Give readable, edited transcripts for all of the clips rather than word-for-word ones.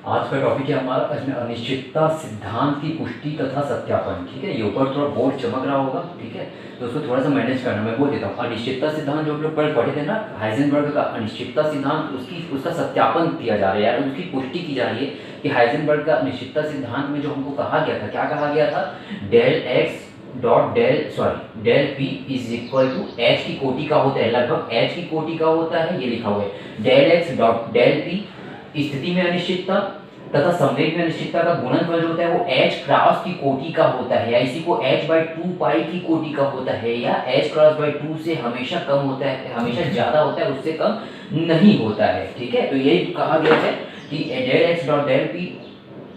आज का टॉपिक है हमारा अनिश्चितता सिद्धांत की पुष्टि तथा सत्यापन। ठीक है, ये ऊपर थोड़ा बोर्ड चमक रहा होगा। ठीक है, तो उसको थोड़ा सा मैनेज करना, मैं बोल देता हूँ। अनिश्चितता सिद्धांत जो हम लोग पढ़े थे ना, हाइजेनबर्ग का अनिश्चितता सिद्धांत, उसका सत्यापन किया जा रहा है, यार उसकी पुष्टि की जा रही है कि हाइजेनबर्ग का अनिश्चितता सिद्धांत में जो हमको कहा गया था, क्या कहा गया था, del p is equal to h की कोटि का होता है, लगभग एच की कोटि का होता है, ये लिखा हुआ है। Del x dot del p स्थिति में अनिश्चितता तथा संवेग में अनिश्चितता का गुणनफल जो होता है वो h क्रॉस की कोटि का होता है, या इसी को h बाई 2 पाई की कोटि का होता है, या h क्रॉस बाई 2 से हमेशा कम होता है, हमेशा ज्यादा होता है, उससे कम नहीं होता है। ठीक है, तो यही कहा गया है कि del x dot del p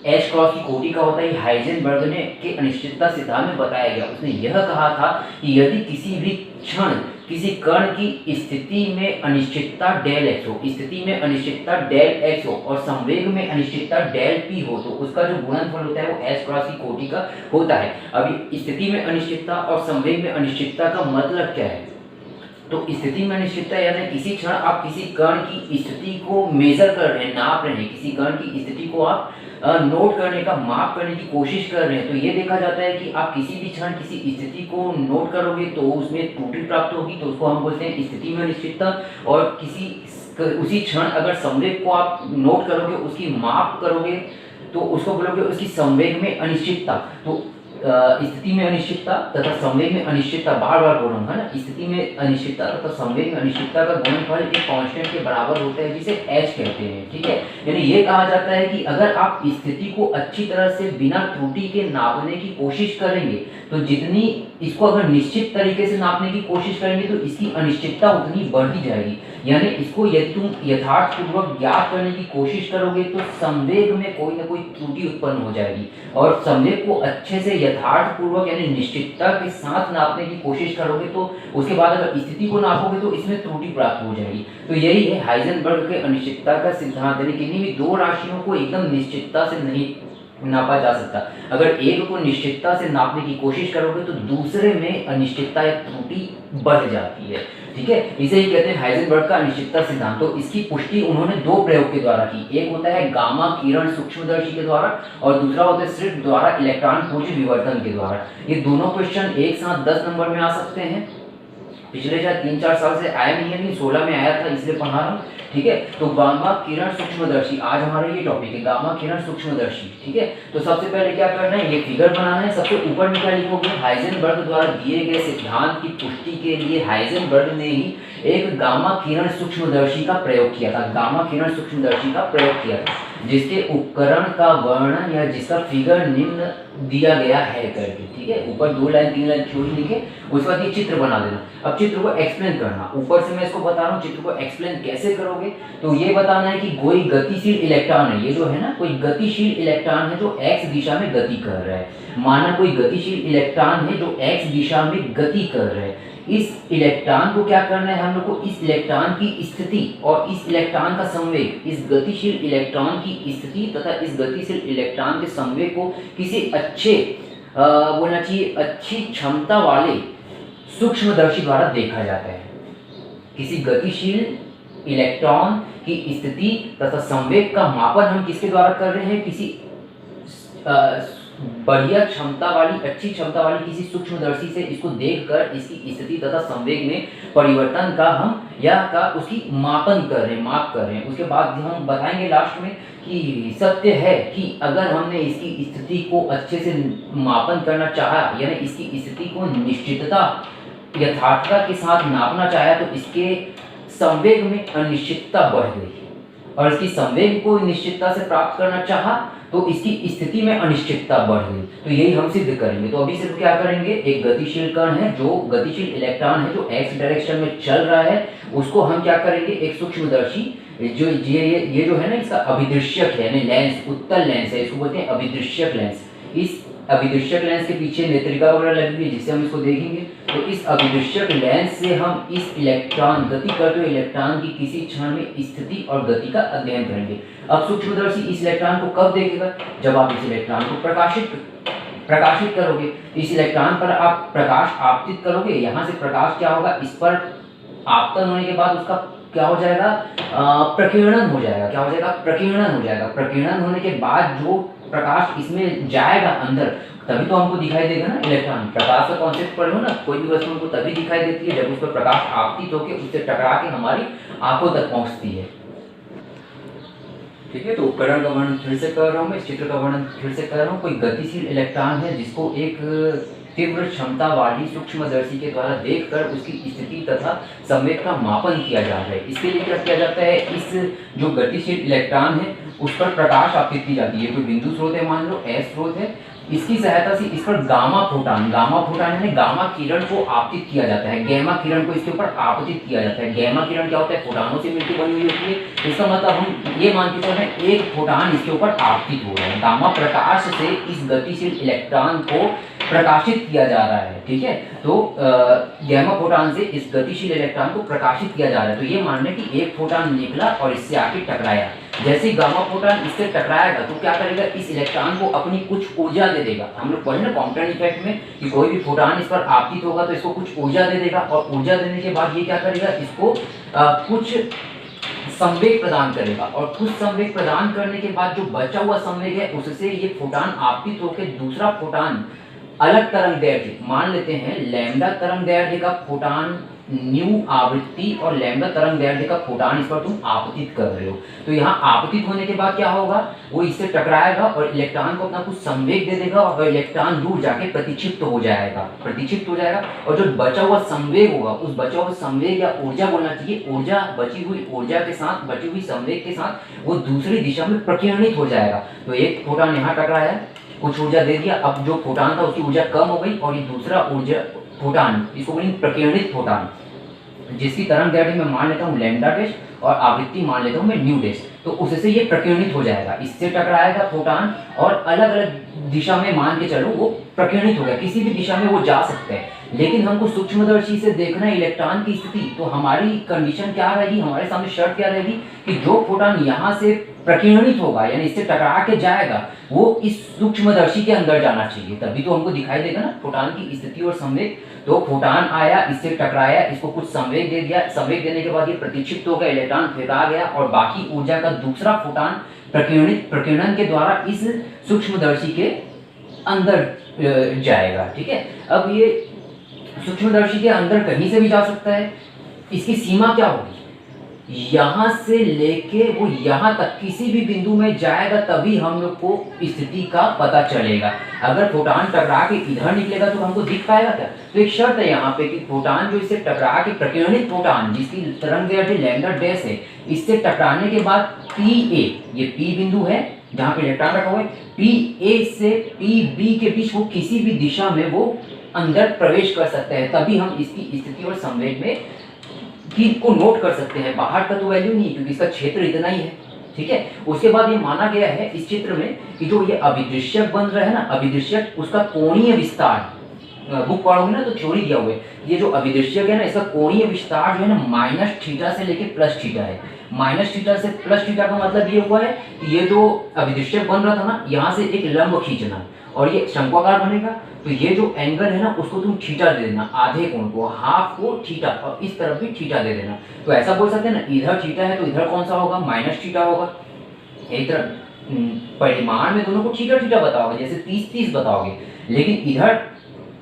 h cross की कोटि का होता है। हाइजेनबर्ग ने के अनिश्चितता सिद्धांत में बताया गया, उसने यह कहा था कि यदि किसी भी क्षण किसी कण की स्थिति में अनिश्चितता डेल एक्स हो, स्थिति में अनिश्चितता डेल एक्स हो और संवेग में अनिश्चितता डेल पी हो, तो उसका जो गुणनफल होता है वो एच क्रॉस की कोटि का होता है। अभी स्थिति में अनिश्चितता और संवेग में अनिश्चितता का मतलब क्या है, तो स्थिति में अनिश्चितता यानी किसी क्षण आप किसी कण की स्थिति को मेजर कर रहे हैं, नाप रहे हैं, किसी कण की स्थिति को आप नोट करने का, माप करने की कोशिश कर रहे हैं, तो ये देखा जाता है कि आप किसी भी क्षण किसी स्थिति को नोट करोगे तो उसमें त्रुटि प्राप्त होगी, तो उसको हम बोलते हैं स्थिति में अनिश्चितता। और उसी क्षण अगर संवेग को आप नोट करोगे, उसकी माप करोगे, तो उसको बोलोगे उसकी संवेग में अनिश्चितता। तो स्थिति में अनिश्चितता तथा संवेग में अनिश्चितता, बार बार बोलूंगा ना, स्थिति में अनिश्चितता तथा संवेग में अनिश्चितता का गुणनफल एक कांस्टेंट के बराबर होता है, जिसे h कहते हैं। ठीक है, यानी ये कहा जाता है कि अगर आप स्थिति को अच्छी तरह से बिना त्रुटि के नापने की कोशिश करेंगे, तो जितनी इसको अगर निश्चित तरीके से नापने की कोशिश करेंगे तो इसकी अनिश्चितता उतनी बढ़ती जाएगी। यानी इसको यदि तुम यथार्थपूर्वक ज्ञात करने की कोशिश करोगे तो संवेग में कोई ना कोई त्रुटि उत्पन्न हो जाएगी, और संवेग को अच्छे से यथार्थपूर्वक यानी निश्चितता के साथ नापने की कोशिश करोगे तो उसके बाद अगर स्थिति को नापोगे तो इसमें त्रुटि प्राप्त हो जाएगी। तो यही है हाइजेनबर्ग के अनिश्चितता का सिद्धांत, यानी किन्हीं भी दो राशियों को एकदम निश्चितता से नहीं नापा जा सकता। अगर एक को निश्चितता से नापने की कोशिश करोगे तो दूसरे में अनिश्चितता या त्रुटि बढ़ जाती है। ठीक है, इसे ही कहते हैं हाइजेनबर्ग का अनिश्चितता सिद्धांत। तो इसकी पुष्टि उन्होंने दो प्रयोग के द्वारा की, एक होता है गामा किरण सूक्ष्मदर्शी के द्वारा और दूसरा होता है सिर्फ द्वारा इलेक्ट्रॉन खोजी विवर्तन के द्वारा। ये दोनों क्वेश्चन एक साथ 10 नंबर में आ सकते हैं। पिछले शायद 3-4 साल से आया नहीं है, नहीं 16 में आया था, इसलिए पढ़ा रहा हूँ। ठीक है, तो गामा किरण सूक्ष्मदर्शी, आज हमारा ये टॉपिक है गामा किरण सूक्ष्मदर्शी। ठीक है, तो सबसे पहले क्या करना है, ये फिगर बनाना है। सबसे ऊपर में क्या लिखोगे, हाइजेनबर्ग द्वारा दिए गए सिद्धांत की पुष्टि के लिए हाइजेनबर्ग ने ही एक गामा किरण सूक्ष्मदर्शी का प्रयोग किया था, गामा किरण सूक्ष्मदर्शी का प्रयोग किया था, जिसके उपकरण का वर्णन या जिसका फिगर निम्न दिया गया है करके। ठीक है, ऊपर 2 लाइन 3 लाइन थ्योरी लिखे, उसके बाद ये चित्र बना देना। अब चित्र को एक्सप्लेन करना, ऊपर से मैं इसको बता रहा हूँ, चित्र को एक्सप्लेन कैसे करोगे, तो ये बताना है कि कोई गतिशील इलेक्ट्रॉन है, ये जो है ना, कोई गतिशील इलेक्ट्रॉन है जो x दिशा में गति कर रहा है। माना कोई गतिशील इलेक्ट्रॉन है जो x दिशा में गति कर रहा है। इस इलेक्ट्रॉन को क्या करना है, हम लोग को इस इलेक्ट्रॉन की स्थिति और इस इलेक्ट्रॉन का संवेग, इस गतिशील इलेक्ट्रॉन की स्थिति तथा इस गतिशील इलेक्ट्रॉन के संवेग को किसी अच्छे बोलना चाहिए अच्छी क्षमता वाले सूक्ष्मदर्शी द्वारा देखा जाता है। किसी गतिशील इलेक्ट्रॉन की स्थिति तथा संवेग का मापन हम किसके द्वारा कर रहे हैं, किसी बढ़िया क्षमता वाली, अच्छी क्षमता वाली किसी सूक्ष्मदर्शी से इसको देखकर इसकी स्थिति तथा संवेग में परिवर्तन का हम उसकी मापन कर रहे हैं, माप कर रहे हैं। उसके बाद हम बताएंगे लास्ट में कि सत्य है कि अगर हमने इसकी स्थिति को अच्छे से मापन करना चाहा, यानी इसकी स्थिति को निश्चितता यथार्थता के साथ नापना चाहा, तो इसके संवेग में अनिश्चितता बढ़ गई, और इसकी संवेग को निश्चितता से प्राप्त करना चाहा तो इसकी स्थिति में अनिश्चितता बढ़ गई। तो यही हम सिद्ध करेंगे। तो अभी सिर्फ क्या करेंगे, एक गतिशील कण है, जो गतिशील इलेक्ट्रॉन है जो x डायरेक्शन में चल रहा है, उसको हम क्या करेंगे, एक सूक्ष्मदर्शी जो ये जो है ना, इसका अभिदृश्यक है, यानी लेंस, उत्तल लेंस है, इसको बोलते हैं अभिदृश्यक लेंस। इस अभिदृश्यक लेंस के पीछे नेत्रिका वगैरह लगी हुई है जिससे हम इसको देखेंगे। तो इस अभिदृश्यक लेंस से हम इस इलेक्ट्रॉन, गति करते हुए इलेक्ट्रॉन की किसी क्षण में स्थिति और गति का अध्ययन करेंगे। अब सूक्ष्मदर्शी इस इलेक्ट्रॉन को कब देखेगा, जब आप इस इलेक्ट्रॉन को प्रकाशित करोगे। इस इलेक्ट्रॉन पर आप प्रकाश आपतित करोगे, यहाँ से प्रकाश क्या होगा, इस पर आपतन होने के बाद उसका क्या हो जाएगा, प्रकीर्णन हो जाएगा। क्या हो जाएगा, प्रकीर्णन हो जाएगा। प्रकीर्णन होने के बाद जो प्रकाश इसमें जाएगा अंदर, तभी तो हमको दिखाई देगा ना इलेक्ट्रॉन। प्रकाश का कॉन्सेप्ट पढ़ो ना, कोई भी वस्तु हमको तभी दिखाई देती है जब उस पर प्रकाश आपतित होकर उससे टकरा के हमारी आंखों तक पहुंचती है। ठीक है, तो उपकरण का वर्णन फिर से कर रहा हूँ मैं, इस चित्र का वर्णन फिर से कर रहा हूँ। कोई गतिशील इलेक्ट्रॉन है जिसको एक तीव्र क्षमता वाली सूक्ष्मदर्शी के द्वारा देखकर उसकी स्थिति तथा संवेग का मापन किया जा रहा है। इसके लिए क्या किया जाता है, इस जो गतिशील इलेक्ट्रॉन है उस पर प्रकाश आपतित की जाती है। कोई बिंदु स्रोत है, मान लो एस स्रोत है, इसकी सहायता से इस पर गामा फोटान यानी गामा किरण को आपतित किया जाता है। गैमा किरण को इसके ऊपर आपतित किया जाता है। गैमा किरण क्या होता है, फोटानों से मिलकर बनी हुई होती है। इसका मतलब हम ये मान के चल रहे हैं एक फोटान इसके ऊपर आपतित हो रहा है। गामा प्रकाश से इस गतिशील इलेक्ट्रॉन को प्रकाशित किया जा रहा है। ठीक है, तो गैमा फोटान से इस गतिशील इलेक्ट्रॉन को प्रकाशित किया जा रहा है। तो ये मान लें कि एक फोटान निकला और इससे आके टकराया। जैसे ही गामा फोटान इससे टकराएगा तो क्या करेगा, इस इलेक्ट्रॉन को अपनी कुछ ऊर्जा दे देगा। हम लोग पढ़े ना क्वांटम इफेक्ट में कि कोई भी फोटान इस पर आपतित होगा तो इसको कुछ ऊर्जा दे देगा, और ऊर्जा देने के बाद ये क्या करेगा, इसको कुछ संवेग प्रदान करेगा, और कुछ संवेग प्रदान करने के बाद जो बचा हुआ संवेग है उससे ये फोटान आपतित होकर दूसरा फोटान अलग तरंग दैर्ध्य, मान लेते हैं लैम्डा तरंग दैर्ध्य का फोटान न्यू आवृत्ति और लैम्डा तरंग दैर्ध्य का फोटान इस पर तुम आपतित कर रहे हो। तो यहाँ आपतित होने के बाद क्या होगा, वो इससे टकराएगा और इलेक्ट्रॉन को अपना कुछ संवेग दे देगा, और इलेक्ट्रॉन दूर जाके प्रतिक्षिप्त हो जाएगा। और जो बचा हुआ संवेग होगा, उस बचा हुआ संवेग या ऊर्जा बोलना चाहिए, ऊर्जा बची हुई ऊर्जा के साथ, बची हुई संवेग के साथ वो दूसरी दिशा में प्रकीर्णित हो जाएगा। तो एक फोटान यहाँ टकराया, कुछ ऊर्जा दे दिया, अब जो फोटान था उसकी ऊर्जा कम हो गई, और ये दूसरा ऊर्जा फोटान, इसको बोलेंगे प्रकीर्णित फोटान, जिसकी तरंग दैर्ध्य मैं मान लेता हूँ लैम्डा डैश और आवृत्ति मान लेता हूँ मैं न्यू डैश। तो उससे ये प्रकीर्णित हो जाएगा, इससे टकराएगा फोटान और अलग अलग दिशा में मान के चलो वो प्रकीर्णित हो गया। किसी भी दिशा में वो जा सकते हैं, लेकिन हमको सूक्ष्मदर्शी से देखना है इलेक्ट्रॉन की स्थिति। तो हमारी कंडीशन क्या रहेगी, हमारे सामने शर्त क्या रहेगी कि जो फोटान यहाँ से प्रकीर्णित होगा यानी इससे टकरा के जाएगा, वो इस सूक्ष्मदर्शी के अंदर जाना चाहिए, तभी तो हमको दिखाई देगा ना फोटान की स्थिति और संवेग। तो फोटान आया, इससे टकराया, इसको कुछ संवेग दे दिया, संवेग देने के बाद ये प्रतिक्षिप्त हो गया, इलेक्ट्रॉन फेंका गया, और बाकी ऊर्जा का दूसरा फोटान प्रकीर्णन के द्वारा इस सूक्ष्मदर्शी के अंदर जाएगा। ठीक है, अब ये सूक्ष्मदर्शी के अंदर कहीं से भी जा सकता है। इसकी सीमा क्या होगी, यहाँ से लेके वो यहाँ तक किसी भी बिंदु में जाएगा, तभी हम लोग को स्थिति का पता चलेगा। अगर फोटान टकरा के इधर निकलेगा तो हमको दिख पाएगा क्या। तो एक शर्त है यहाँ पे कि फोटान जो इससे टकरा के प्रकीर्णित फोटान जिसकी तरंग दैर्ध्य लैम्डा डैश है, इससे टकराने के बाद PA, ये P बिंदु है जहाँ पे इलेक्ट्रॉन रखा हुआ है, PA से PB के बीच वो किसी भी दिशा में वो अंदर प्रवेश कर सकता है, तभी हम इसकी स्थिति और संवेग में की को नोट कर सकते हैं। बाहर का तो वैल्यू नहीं है क्योंकि इसका क्षेत्र इतना ही है। ठीक है, उसके बाद ये माना गया है इस चित्र में कि जो ये अभिदृश्यक बन रहा है ना, अभिदृश्यक उसका कोणीय विस्तार, बुक पढ़ोगे ना तो थ्योरी दिया हुआ है, ये जो अभिदृश्यक है ना इसका कोणीय विस्तार जो है ना -θ से लेके +θ है। -θ से +θ का मतलब ये हुआ है कि ये जो अभिदृश्यक बन रहा था ना, यहाँ से एक लंब खींचना और ये शंक्वाकार बनेगा, तो ये जो एंगल है ना उसको तुम थीटा दे देना, आधे कोण को, हाफ को थीटा, और इस तरफ भी थीटा दे देना। तो ऐसा बोल सकते हैं ना, इधर थीटा है तो इधर कौन सा होगा, -θ होगा। एक तरफ परिमाण में दोनों को थीटा बताओगे, जैसे 30 बताओगे, लेकिन इधर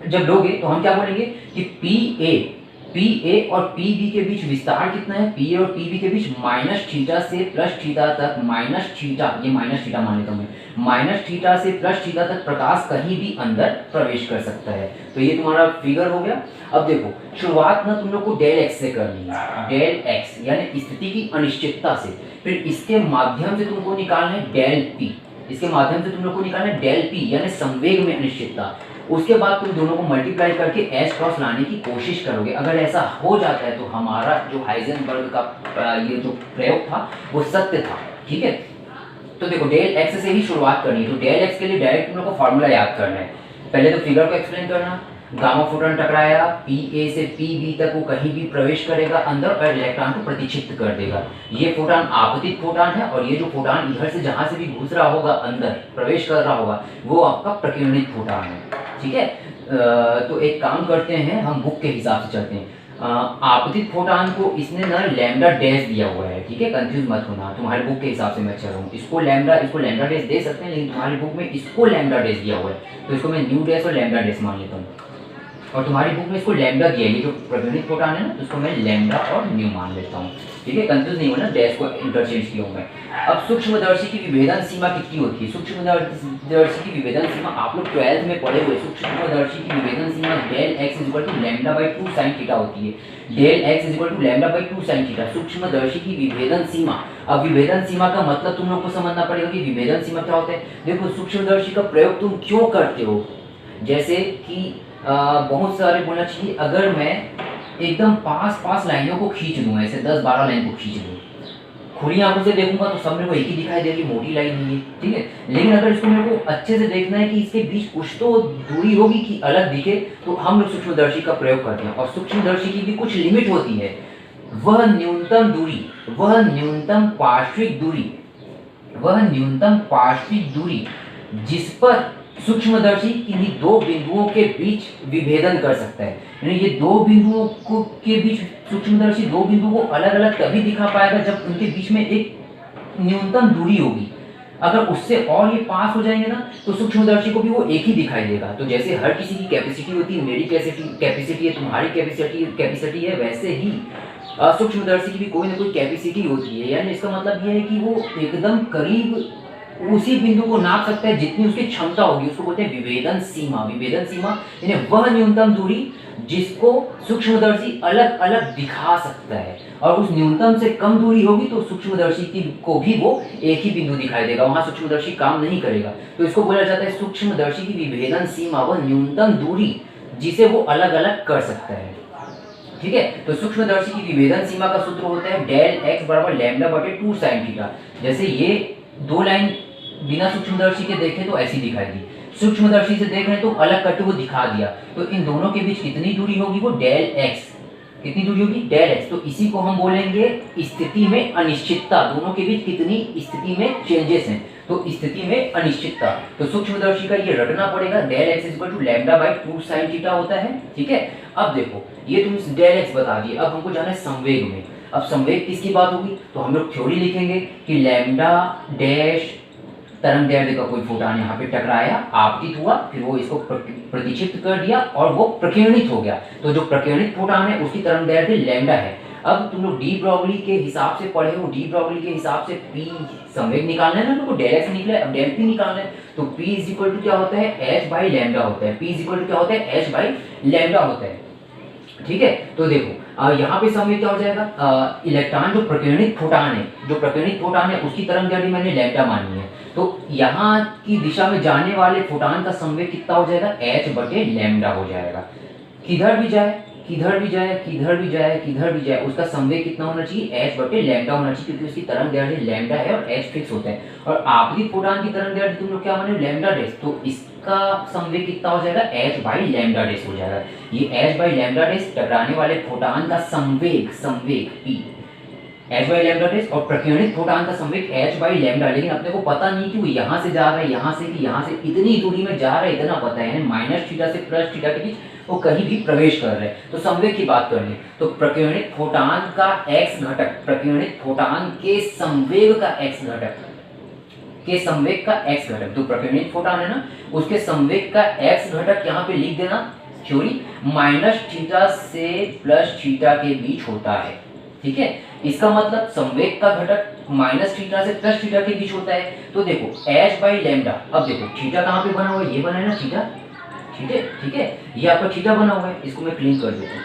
जब लोगे तो हम क्या बोलेंगे कि PA और PB के बीच विस्तार कितना है, PA और PB के बीच -θ से +θ तक, -θ, ये -θ मान लेता हूँ मैं, -θ से +θ तक प्रकाश कहीं भी अंदर प्रवेश कर सकता है। तो ये तुम्हारा फिगर हो गया। अब देखो, शुरुआत ना तुम लोग को डेल x से करनी है, डेल x यानी स्थिति की अनिश्चितता से, फिर इसके माध्यम से तुमको निकालना है डेल p, इसके माध्यम से तुम लोग को निकालना है डेल p यानी संवेग में अनिश्चितता। उसके बाद तुम दोनों को मल्टीप्लाई करके एच क्रॉस लाने की कोशिश करोगे। अगर ऐसा हो जाता है तो हमारा जो हाइजेनबर्ग का ये जो प्रयोग था वो सत्य था। ठीक है, तो देखो डेल एक्स से ही शुरुआत करनी है। तो डेल एक्स के लिए डायरेक्ट तुम लोग को फॉर्मूला याद करना है। पहले तो फिगर को एक्सप्लेन करना, गामा फोटोन टकराया, PA से PB तक वो कहीं भी प्रवेश करेगा अंदर और इलेक्ट्रॉन को प्रतिक्षिप्त कर देगा। ये फोटोन आपतित फोटोन है, और ये जो फोटोन इधर से जहाँ से भी घुस रहा होगा अंदर प्रवेश कर रहा होगा वो आपका प्रकीर्णित फोटोन है। ठीक है, तो एक काम करते हैं, हम बुक के हिसाब से चलते हैं। आपतित फोटान को इसने ना लैम्डा डैश दिया हुआ है, ठीक है, कंफ्यूज मत होना, तुम्हारे बुक के हिसाब से मैं चल रहा हूँ। इसको लैम्डा डैश दे सकते हैं, लेकिन तुम्हारी बुक में इसको लैम्डा डैश दिया हुआ है, तो इसको मैं न्यू डैश और लैम्डा डैश मान लेता हूँ। और तुम्हारी बुक में इसको लैम्डा दिया है, ये जो प्रकरणित फोटान है ना, तो इसको मैं लैम्डा और न्यू मान लेता हूँ, ठीक है, कंफ्यूज नहीं होना, डैश को इंटरचेंज किया हूँ मैं। अब सूक्ष्मदर्शी की विभेदन सीमा कितनी होती है? सूक्ष्मदर्शी की विभेदन सीमा आप लोग 12th में पढ़े हुए, सूक्ष्मदर्शी की विभेदन सीमा del x equal to lambda by 2 sine theta होती है। Del x equal to lambda by 2 sine theta सूक्ष्मदर्शी की विभेदन सीमा। अब विभेदन सीमा का मतलब तुम लोग को समझना पड़ेगा कि विभेदन सीमा क्या होता है। देखो सूक्ष्मदर्शी का प्रयोग तुम क्यों करते हो, जैसे कि बहुत सारे बोलना चाहिए, अगर मैं एकदम पास लाइनों को खींच लूँ, ऐसे 10-12 लाइन को खींच लूँ, खुली आंखों से देखूंगा तो सब मेरे को एक ही दिखाई देगी, मोटी लाइन नहीं है, ठीक है। लेकिन अगर इसको मेरे को अच्छे से देखना है कि इसके बीच कुछ तो दूरी होगी कि अलग दिखे, तो हम लोग सूक्ष्मदर्शी का प्रयोग करते हैं। और सूक्ष्मदर्शी की भी कुछ लिमिट होती है, वह न्यूनतम दूरी, वह न्यूनतम पार्श्विक दूरी जिस पर सूक्ष्मदर्शी किन्हीं दो बिंदुओं के बीच विभेदन कर सकता है। यानी ये दो बिंदुओं को के बीच सूक्ष्मदर्शी दो बिंदुओं को अलग अलग तभी दिखा पाएगा जब उनके बीच में एक न्यूनतम दूरी होगी। अगर उससे और ये पास हो जाएंगे ना, तो सूक्ष्मदर्शी को भी वो एक ही दिखाई देगा। तो जैसे हर किसी की कैपेसिटी होती है, मेरी कैपेसिटी है, तुम्हारी कैपेसिटी है, वैसे ही सूक्ष्मदर्शी की भी कोई ना कोई कैपेसिटी होती है। यानी इसका मतलब ये है कि वो एकदम करीब उसी बिंदु को नाप सकता है जितनी उसकी क्षमता होगी, उसको बोलते हैं विभेदन सीमा। विभेदन सीमा यानी वह न्यूनतम दूरी जिसको सूक्ष्मदर्शी अलग अलग दिखा सकता है, और उस न्यूनतम से कम दूरी होगी तो सूक्ष्मदर्शी को भी वो एक ही बिंदु दिखाई देगा, वहां सूक्ष्मदर्शी काम नहीं करेगा। तो इसको बोला जाता है सूक्ष्मदर्शी की विभेदन सीमा, वह न्यूनतम दूरी जिसे वो अलग अलग कर सकता है, ठीक है। तो सूक्ष्मदर्शी की विभेदन सीमा का सूत्र होता है डेल एक्स बराबर लैम्डा बटे 2 साइन थीटा। जैसे ये दो लाइन बिना सूक्ष्मदर्शी के देखें तो ऐसी दिखाई दी, सूक्ष्मदर्शी से देख रहे हैं तो अलग करके वो दिखा दिया, तो इन दोनों के बीच कितनी दूरी होगी, वो डेल एक्स, कितनी दूरी होगी, डेल एक्स। तो इसी को हम बोलेंगे स्थिति में अनिश्चितता, दोनों के बीच कितनी स्थिति में चेंजेस हैं, तो स्थिति में अनिश्चितता। तो सूक्ष्मदर्शी का ये रटना पड़ेगा, del x equal to lambda by 2 sine theta होता है, ठीक है। अब देखो ये तुम डेल एक्स बता दिए, अब हमको जाना है संवेग में। अब संवेग किसकी बात होगी, तो हम लोग थ्योरी लिखेंगे कि लैम्डा डैश तरंग दैर्ध्य का कोई फोटान यहाँ पे टकराया, आपतित हुआ, फिर वो इसको प्रतिक्षिप्त कर दिया और वो प्रकीर्णित हो गया। तो जो प्रकीर्णित फोटान है उसकी तरंग दैर्ध्य लैम्डा है। अब तुम लोग डी ब्रॉगली के हिसाब से पढ़े हो, डी ब्रॉगली के हिसाब से पी संवेग निकालना है ना, तो डेल एक्स निकला है, अब डेल पी निकालना है, तो पी इज इक्वल टू क्या होता है, एच बाई लैम्डा होता है। पी इज इक्वल टू क्या होता है, एच बाई लैम्डा होता है, ठीक है। तो देखो यहाँ पे संवेग क्या हो जाएगा, इलेक्ट्रॉन जो प्रकीर्णित फोटान है उसकी तरंग दैर्ध्य मैंने लैम्डा मानी है, तो यहाँ की दिशा में जाने वाले फोटान का संवेग कितना हो जाएगा, h बटे लैम्डा हो जाएगा। किधर भी जाए उसका संवेग कितना होना चाहिए, h बटे लैम्डा होना चाहिए, क्योंकि उसकी तरंग दैर्ध्य लैम्डा है और h फिक्स होता है। और आपतित फोटान की तरंग दैर्ध्य तुम लोग क्या माने, लैम्डा डैश, तो इसका संवेग कितना हो जाएगा, h बाई लैम्डा डैश हो जाएगा। ये h बाई लैम्डा डैश टकराने वाले फोटान का संवेग p h by lambda dash, और प्रकीर्णित फोटान का संवेग h बाई लैम्डा। लेकिन अपने को पता नहीं कि वो यहाँ से जा रहा है, यहाँ से कि यहाँ से इतनी दूरी में जा रहा है, इतना पता है, माइनस थीटा से प्लस थीटा के बीच वो कहीं भी प्रवेश कर रहे हैं। तो संवेग की बात करनी, तो प्रकीर्णित फोटान का x घटक, प्रकीर्णित फोटान के संवेग का x घटक, तो प्रकीर्णित फोटान है ना, उसके संवेग का x घटक यहाँ पे लिख देना थ्योरी, माइनस थीटा से प्लस थीटा के बीच होता है, ठीक है। इसका मतलब संवेग का घटक माइनस थीटा से प्लस थीटा के बीच होता है। तो देखो h बाई लैम्डा, अब देखो थीटा कहाँ पे बना हुआ है, ये बना है ना थीटा, ठीक है, ये आपका थीटा बना हुआ है, इसको मैं क्लीन कर देता हूँ।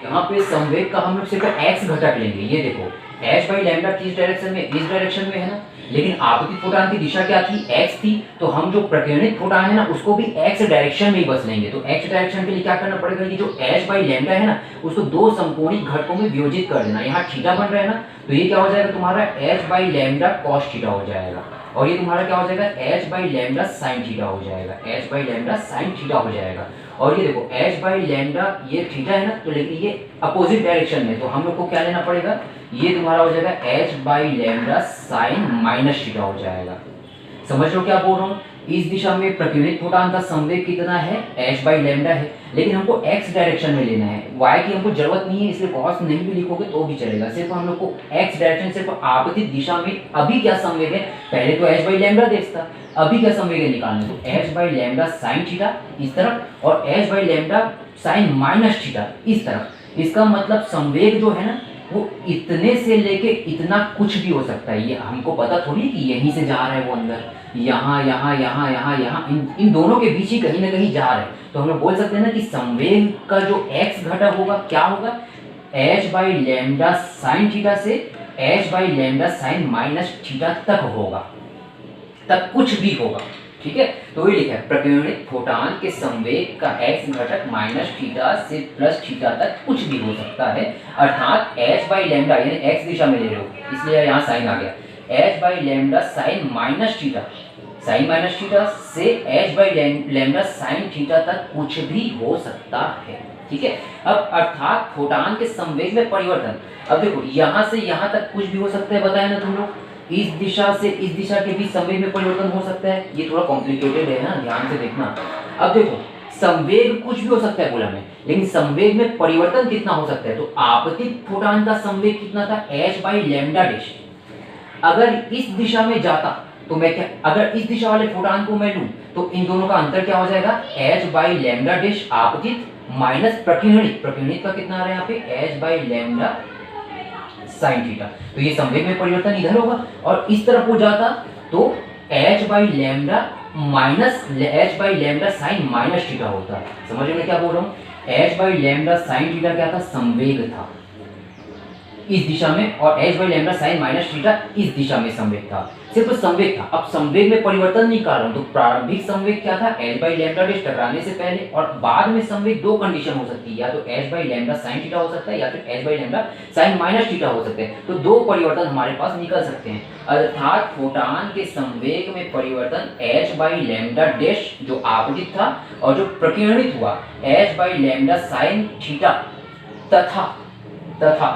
यहाँ पे संवेग का हम लोग सिर्फ x घटक लेंगे, ये देखो h बाई लैम्डा किस डायरेक्शन में, इस डायरेक्शन में है ना, लेकिन आपतित फोटान की दिशा क्या थी, x थी, तो हम जो प्रकीर्णित फोटान है ना उसको भी x डायरेक्शन में ही बस लेंगे। तो x डायरेक्शन के लिए क्या करना पड़ेगा, ये जो h बाई लैम्डा है ना उसको दो समकोणिक घटकों में वियोजित कर देना। यहाँ थीटा बन रहा है ना, तो ये क्या हो जाएगा तुम्हारा h by lambda cos theta हो जाएगा, और ये तुम्हारा क्या हो जाएगा, h by lambda sine theta हो जाएगा, h by lambda sine theta हो जाएगा। और ये देखो h बाई लैम्डा ये थीटा है ना, तो लेकिन ये अपोजिट डायरेक्शन में, तो हम लोग को क्या लेना पड़ेगा, ये तुम्हारा हो जाएगा h by lambda sine minus theta हो जाएगा। समझ लो क्या बोल रहा हूँ। इस दिशा में प्रकीर्णित फोटॉन का संवेग कितना है, h बाई लैम्डा है, लेकिन हमको x डायरेक्शन में लेना है, y की हमको जरूरत नहीं है, इसलिए cos नहीं भी लिखोगे तो भी चलेगा, सिर्फ हम लोग को x डायरेक्शन, सिर्फ आपतित दिशा में अभी क्या संवेग है, पहले तो h बाई लैम्डा देखता, अभी क्या संवेग है निकालने, तो h by lambda sine theta इस तरफ और h by lambda sine minus theta इस तरफ। इसका मतलब संवेग जो है ना वो इतने से लेके इतना कुछ भी हो सकता है, ये हमको पता थोड़ी कि यहीं से जा रहा है वो अंदर, यहाँ यहाँ यहाँ यहाँ यहाँ इन दोनों के बीच ही कहीं ना कहीं जा रहा है। तो हम लोग बोल सकते हैं ना कि संवेग का जो x घटक होगा क्या होगा, h by lambda sine theta से h by lambda sine minus theta तक होगा, तक कुछ भी होगा। ठीक है, तो ये लिखा है प्रकीर्णित फोटॉन के संवेग का x घटक माइनस थीटा से प्लस थीटा तक कुछ भी हो सकता है, अर्थात h बाई लैम्डा यानी x दिशा में ले रहे हो इसलिए यहाँ साइन आ गया, h by lambda sine minus theta, sine minus theta से h by lambda sine theta तक कुछ भी हो सकता है। ठीक है, अब अर्थात फोटॉन के संवेग में परिवर्तन, अब देखो यहाँ से यहाँ तक कुछ भी हो सकता है, बताया ना तुम लोग, इस दिशा से इस दिशा के बीच संवेग में परिवर्तन हो सकता है, ये थोड़ा कॉम्प्लिकेटेड है ना, ध्यान से देखना। अब देखो संवेग कुछ भी हो सकता है बोला मैं, लेकिन संवेग में परिवर्तन कितना हो सकता है, तो आपतित फोटॉन का संवेग कितना था, h बाई लैम्डा डैश। अगर इस दिशा में जाता तो मैं क्या, अगर इस दिशा वाले फोटॉन को मैं लूं तो इन दोनों का अंतर क्या हो जाएगा, h बाई लैम्डा डैश आपतित माइनस प्रकीर्णित, प्रकीर्णित का कितना आ रहा है यहाँ पे, h by lambda sine theta. तो ये संवेग में परिवर्तन इधर होगा, और इस तरफ हो जाता तो h by lambda minus h by lambda sine minus theta होता। समझ में क्या बोल रहा हूँ, h by lambda sine theta क्या था, संवेग था इस दिशा में, और h by lambda sine minus theta इस दिशा में संवेग था, सिर्फ संवेग था। अब संवेग में परिवर्तन निकाल रहा हूं, तो प्रारंभिक संवेग क्या था, h बाई लैम्डा डैश टकराने से पहले, और बाद में संवेग दो कंडीशन हो सकती है, या तो h by lambda sine theta हो सकता है या फिर h by lambda sine minus theta हो सकते हैं। तो दो परिवर्तन हमारे पास निकल सकते हैं, अर्थात फोटॉन के संवेग में परिवर्तन h बाई लैम्डा डैश जो आपतित था और जो प्रकीर्णित हुआ h by lambda sine theta तथा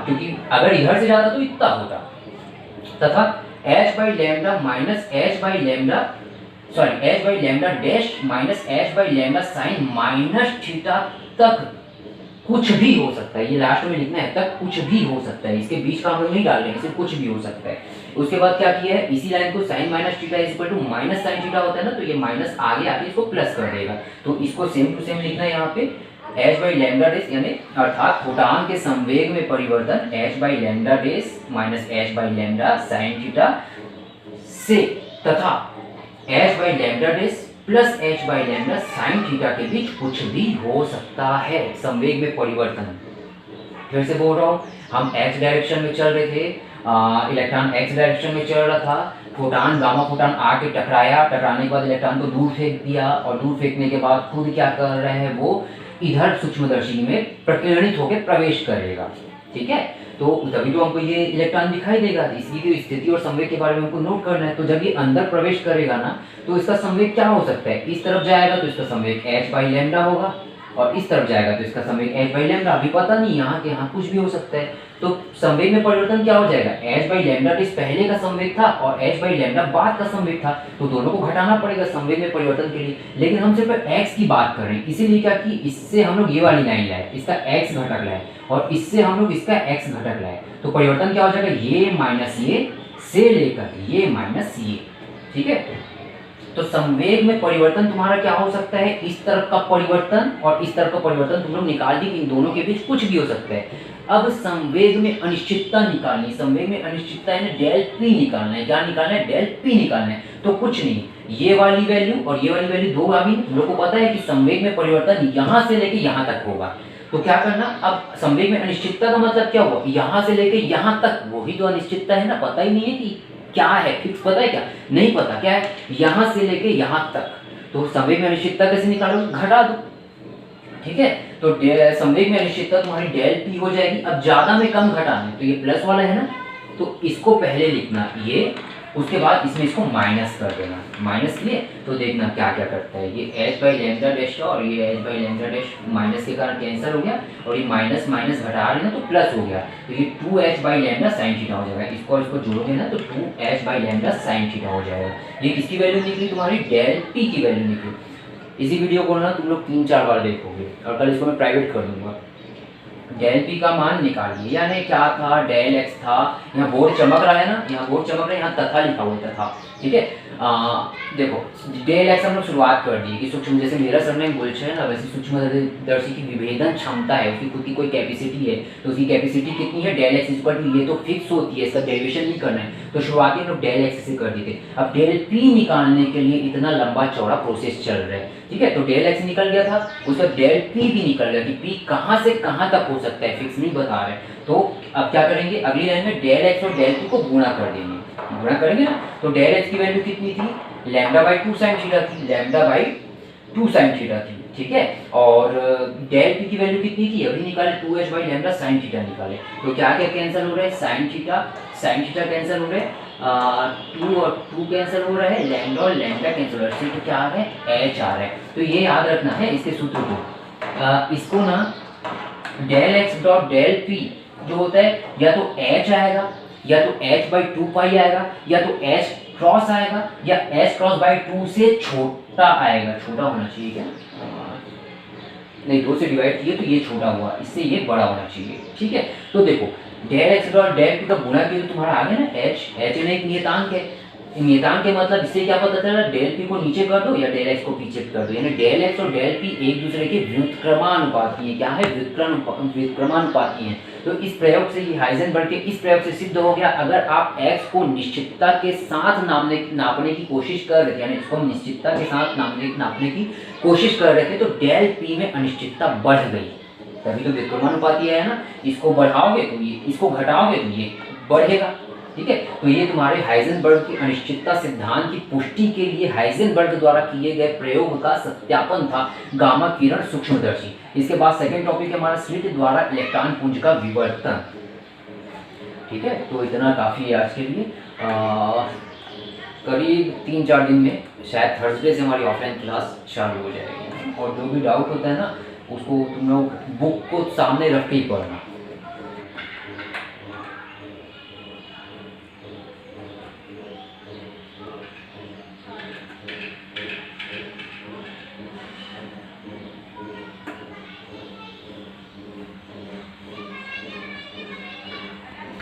क्योंकि अगर इधर से जाता तो इतना होता, तथा h by lambda minus h by lambda h by lambda dash minus h by lambda sine minus theta तक कुछ भी हो सकता है। ये लास्ट में लिखना है, तक कुछ भी हो सकता है, इसके बीच का हम लोग नहीं डाल रहे हैं, सिर्फ कुछ भी हो सकता है। उसके बाद क्या किया है, इसी लाइन को sine minus theta is equal to minus sine theta होता है ना, तो ये माइनस आगे आके इसको प्लस कर देगा, तो इसको सेम टू सेम लिखना है यहाँ पे h बाई लैम्डा डैश, यानी अर्थात फोटॉन के संवेग में परिवर्तन h by lambda dash minus h by lambda sine theta से तथा h by lambda dash plus h by lambda sine theta के बीच कुछ भी हो सकता है, संवेग में परिवर्तन। फिर से बोल रहा हूँ, हम x डायरेक्शन में चल रहे थे, इलेक्ट्रॉन x डायरेक्शन में चल रहा था, फोटॉन गामा फोटॉन आके टकराया, टकराने के बाद इलेक्ट्रॉन को दूर फेंक दिया, और दूर फेंकने के बाद खुद क्या कर रहे हैं, वो इधर सूक्ष्मदर्शी में प्रकीर्णित होकर प्रवेश करेगा। ठीक है, तो तभी तो हमको ये इलेक्ट्रॉन दिखाई देगा, इसकी तो स्थिति और संवेग के बारे में हमको नोट करना है। तो जब ये अंदर प्रवेश करेगा ना, तो इसका संवेग क्या हो सकता है, इस तरफ जाएगा तो इसका संवेग h बाई लैम्डा होगा, और इस तरफ जाएगा तो इसका संवेग h बाई लैम्डा, अभी पता नहीं यहाँ के यहाँ कुछ भी हो सकता है। तो संवेग में परिवर्तन क्या हो जाएगा, h बाई लैम्डा डैश पहले का संवेग था और h बाई लैम्डा बाद का संवेग था, तो दोनों को घटाना पड़ेगा संवेग में परिवर्तन के लिए। लेकिन हम सिर्फ x की बात कर रहे हैं, इसीलिए क्या कि इससे हम लोग ये वाली लाइन लाए, इसका x घटक लाए, और इससे हम लोग इसका x घटक लाए, तो परिवर्तन क्या हो जाएगा, ये माइनस ये से लेकर ये माइनस ये। ठीक है, तो संवेग में परिवर्तन तुम्हारा क्या हो सकता है, इस तरफ का परिवर्तन और इस तरफ का परिवर्तन तुम लोग निकाल दी, इन दोनों के बीच कुछ भी हो सकता है। अब संवेग में अनिश्चितता निकालनी, संवेग में अनिश्चितता है ना, डेल पी निकालना है, क्या निकालना है, डेल पी निकालना है। तो कुछ नहीं, ये वाली वैल्यू और ये वाली वैल्यू दो आ गई, तुम लोग को पता है कि संवेग में परिवर्तन यहाँ से लेके यहाँ तक होगा, तो क्या करना, अब संवेग में अनिश्चितता का मतलब क्या हुआ, यहाँ से लेके यहाँ तक, वही तो अनिश्चितता है ना, पता ही नहीं है कि क्या है, फिक्स पता है क्या, नहीं पता क्या है, यहाँ से लेके यहाँ तक। तो संवेग में अनिश्चितता कैसे निकालोगे, घटा दो। ठीक है, तो संवेग में अनिश्चितता तुम्हारी डेल पी हो जाएगी। अब ज्यादा में कम घटाना है, तो ये प्लस वाला है ना, तो इसको पहले लिखना, ये उसके बाद इसमें इसको माइनस कर देना, माइनस किए तो देखना क्या क्या करता है। ये एच बाई लेमडा डैश और ये H by lambda dash minus के कारण कैंसिल हो गया, और ये माइनस माइनस घटा रहे ना तो प्लस हो गया, तो ये 2h by lambda sign theta हो जाएगा। इसको इसको जोड़ोगे ना तो 2h by lambda sign theta हो जाएगा। ये किसकी वैल्यू निकली, तुम्हारी डेल पी की वैल्यू निकली। इसी वीडियो को ना तुम लोग 3-4 बार देखोगे, और कल इसको मैं प्राइवेट कर दूंगा। डेल पी का मान निकालिए, यानी क्या था, डेल एक्स था, यहाँ बोर्ड चमक रहा है ना, यहाँ बोर्ड चमक रहा है, यहाँ तथा लिखा हुआ तथा, ठीक है। देखो डेल एक्स हम लोग शुरुआत कर दी कि सूक्ष्म, जैसे मेरा सरनेम गुलशन है ना, वैसे सूक्ष्मदर्शी की विभेदन क्षमता है, उसकी खुद की कोई कैपेसिटी है, तो उसकी कैपेसिटी कितनी है, डेल एक्स इक्वल टू, ये तो फिक्स होती है, इसका डेरिवेशन नहीं करना है, तो शुरुआती हम लोग डेल एक्स से कर दी थी। अब डेल पी निकालने के लिए इतना लंबा चौड़ा प्रोसेस चल रहा है, ठीक है। तो डेल एक्स निकल गया था, उसका डेल पी भी निकल गया कि पी कहाँ से कहाँ तक हो सकता है, फिक्स नहीं बता रहे। तो अब क्या करेंगे, अगली लाइन में डेल एक्स और डेल पी को गुणा कर देंगे, गुणा करेंगे ना, तो डेल एक्स की वैल्यू कितनी थी, लैम्डा बाई 2 साइन थीटा थी, लैम्डा बाई 2 साइन थीटा थी, ठीक है। और डेल पी की वैल्यू कितनी थी, अभी निकाले 2h by lambda sine theta निकाले, तो क्या क्या कैंसिल हो रहा है, साइन थीटा कैंसिल हो रहे हैं, 2 और 2 कैंसिल हो रहा है, लैम्डा और लैम्डा कैंसिल हो रहा है, तो क्या आ रहा है, h आ रहा है। तो ये याद रखना है इसके सूत्र को, इसको ना del x dot del p जो होता है, या तो h आएगा, या तो h बाई 2 पाई आएगा, या तो h क्रॉस आएगा, या h क्रॉस बाई 2 से छोटा आएगा, छोटा होना चाहिए क्या, नहीं 2 से डिवाइड किए तो ये छोटा हुआ, इससे ये बड़ा होना चाहिए, ठीक है। तो देखो del x dot del p का गुणा किया तो तुम्हारा आ गया ना h एक नियतांक है, नियतांक के मतलब इससे क्या पता चला, डेल पी को नीचे कर दो या डेल एक्स को पीछे कर दो, यानी डेल एक्स और डेल पी एक दूसरे के व्युत्क्रमानुपाती है, क्या है, व्युत्क्रमानुपाती है। तो इस प्रयोग से, ये हाइजेनबर्ग के इस प्रयोग से सिद्ध हो गया, अगर आप x को निश्चितता के साथ नापने की कोशिश कर रहे थे, यानी इसको निश्चितता के साथ नापने की कोशिश कर रहे थे, तो डेल पी में अनिश्चितता बढ़ गई, तभी तो व्युत्क्रमानुपाती है ना, इसको बढ़ाओगे तो ये, इसको घटाओगे तो ये बढ़ेगा, ठीक है। तो ये तुम्हारे हाइजेनबर्ग की अनिश्चितता सिद्धांत की पुष्टि के लिए हाइजेनबर्ग द्वारा किए गए प्रयोग का सत्यापन था, गामा किरण सूक्ष्मदर्शी। इसके बाद सेकंड टॉपिक है हमारा स्लिट द्वारा इलेक्ट्रॉन पुंज का विवर्तन, ठीक है। तो इतना काफ़ी है आज के लिए, करीब 3-4 दिन में शायद थर्सडे से हमारी ऑफलाइन क्लास चालू हो जाएगी, और जो भी डाउट होता है ना उसको तुम लोग बुक को सामने रख के ही पढ़ना।